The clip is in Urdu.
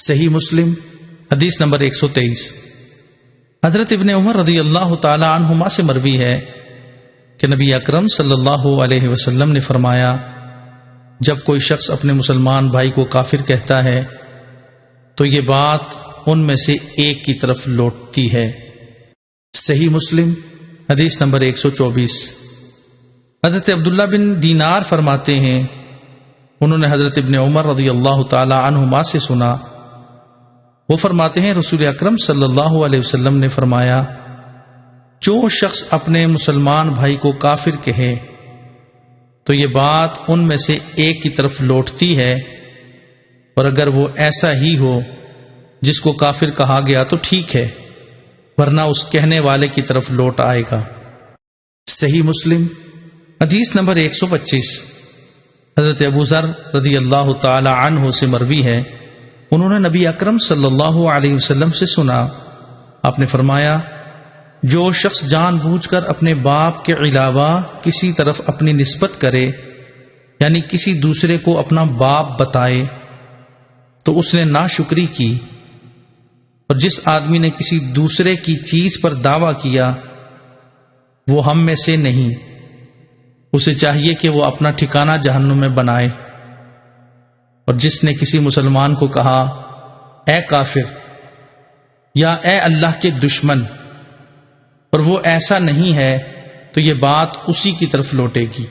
صحیح مسلم حدیث نمبر 123۔ حضرت ابن عمر رضی اللہ تعالی عنہما سے مروی ہے کہ نبی اکرم صلی اللہ علیہ وسلم نے فرمایا، جب کوئی شخص اپنے مسلمان بھائی کو کافر کہتا ہے تو یہ بات ان میں سے ایک کی طرف لوٹتی ہے۔ صحیح مسلم حدیث نمبر 124۔ حضرت عبداللہ بن دینار فرماتے ہیں، انہوں نے حضرت ابن عمر رضی اللہ تعالی عنہما سے سنا، وہ فرماتے ہیں رسول اکرم صلی اللہ علیہ وسلم نے فرمایا، جو شخص اپنے مسلمان بھائی کو کافر کہے تو یہ بات ان میں سے ایک کی طرف لوٹتی ہے، اور اگر وہ ایسا ہی ہو جس کو کافر کہا گیا تو ٹھیک ہے، ورنہ اس کہنے والے کی طرف لوٹ آئے گا۔ صحیح مسلم حدیث نمبر 125۔ حضرت ابو ذر رضی اللہ تعالی عنہ سے مروی ہے، انہوں نے نبی اکرم صلی اللہ علیہ وسلم سے سنا، آپ نے فرمایا، جو شخص جان بوجھ کر اپنے باپ کے علاوہ کسی طرف اپنی نسبت کرے، یعنی کسی دوسرے کو اپنا باپ بتائے، تو اس نے ناشکری کی، اور جس آدمی نے کسی دوسرے کی چیز پر دعویٰ کیا وہ ہم میں سے نہیں، اسے چاہیے کہ وہ اپنا ٹھکانہ جہنم میں بنائے۔ اور جس نے کسی مسلمان کو کہا اے کافر یا اے اللہ کے دشمن، اور وہ ایسا نہیں ہے، تو یہ بات اسی کی طرف لوٹے گی۔